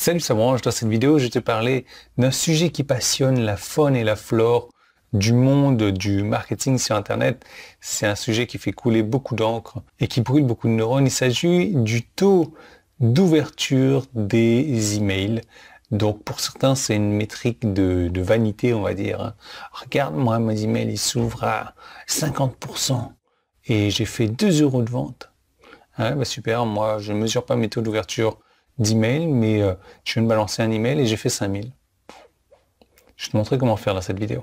Salut, ça branche. Dans cette vidéo, je vais te parler d'un sujet qui passionne la faune et la flore du monde du marketing sur Internet. C'est un sujet qui fait couler beaucoup d'encre et qui brûle beaucoup de neurones. Il s'agit du taux d'ouverture des emails. Donc pour certains, c'est une métrique de vanité, on va dire, hein. Regarde, moi, mes emails, ils s'ouvrent à 50% et j'ai fait 2 euros de vente. Ouais, bah super, moi, je ne mesure pas mes taux d'ouverture d'email, mais je viens de balancer un email et j'ai fait 5000. Je vais te montrer comment faire dans cette vidéo.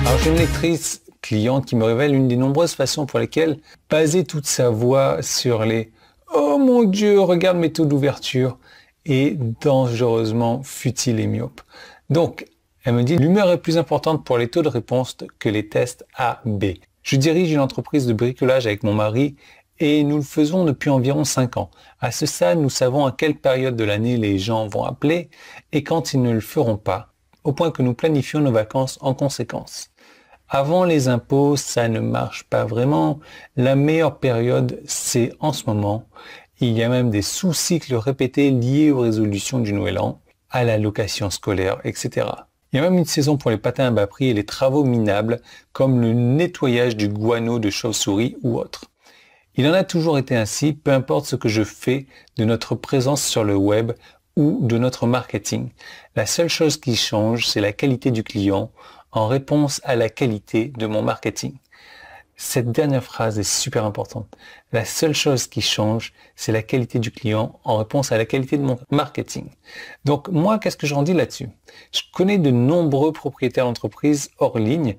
Alors j'ai une lectrice cliente qui me révèle une des nombreuses façons pour lesquelles baser toute sa voix sur les « Oh mon Dieu, regarde mes taux d'ouverture » est dangereusement futile et myope. Donc, elle me dit « L'humeur est plus importante pour les taux de réponse que les tests A, B. » Je dirige une entreprise de bricolage avec mon mari et nous le faisons depuis environ 5 ans. À ce stade, nous savons à quelle période de l'année les gens vont appeler et quand ils ne le feront pas, au point que nous planifions nos vacances en conséquence. Avant les impôts, ça ne marche pas vraiment. La meilleure période, c'est en ce moment. Il y a même des sous-cycles répétés liés aux résolutions du Nouvel An, à la location scolaire, etc. Il y a même une saison pour les patins à bas prix et les travaux minables, comme le nettoyage du guano de chauve-souris ou autre. Il en a toujours été ainsi, peu importe ce que je fais de notre présence sur le web ou de notre marketing. La seule chose qui change, c'est la qualité du client en réponse à la qualité de mon marketing. Cette dernière phrase est super importante. La seule chose qui change, c'est la qualité du client en réponse à la qualité de mon marketing. Donc moi, qu'est-ce que j'en dis là-dessus? Je connais de nombreux propriétaires d'entreprises hors ligne,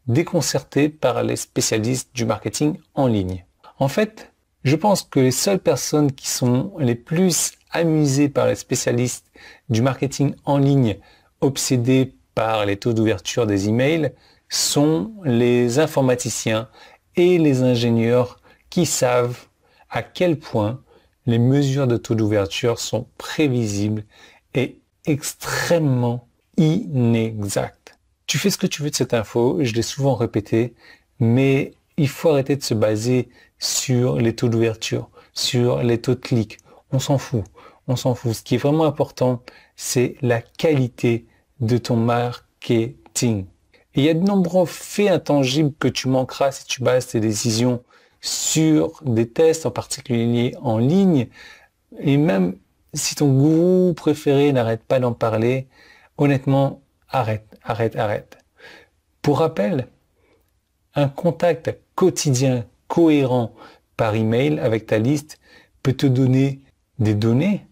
déconcertés par les spécialistes du marketing en ligne. En fait, je pense que les seules personnes qui sont les plus amusées par les spécialistes du marketing en ligne, obsédés par les taux d'ouverture des emails, sont les informaticiens et les ingénieurs qui savent à quel point les mesures de taux d'ouverture sont prévisibles et extrêmement inexactes. Tu fais ce que tu veux de cette info, je l'ai souvent répété, mais il faut arrêter de se baser sur les taux d'ouverture, sur les taux de clics. On s'en fout, on s'en fout. Ce qui est vraiment important, c'est la qualité de ton marketing. Et il y a de nombreux faits intangibles que tu manqueras si tu bases tes décisions sur des tests, en particulier en ligne. Et même si ton gourou préféré n'arrête pas d'en parler, honnêtement, arrête. Pour rappel, un contact quotidien cohérent par email avec ta liste peut te donner des données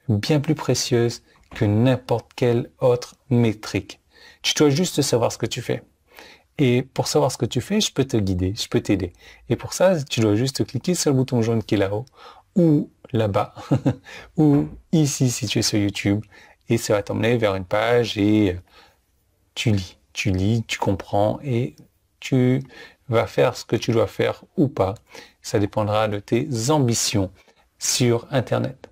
bien plus précieuses que n'importe quelle autre métrique. Tu dois juste savoir ce que tu fais. Et pour savoir ce que tu fais, je peux te guider, je peux t'aider. Et pour ça, tu dois juste cliquer sur le bouton jaune qui est là-haut, ou là-bas, ou ici si tu es sur YouTube, et ça va t'emmener vers une page et tu lis, tu comprends et tu vas faire ce que tu dois faire ou pas. Ça dépendra de tes ambitions sur Internet.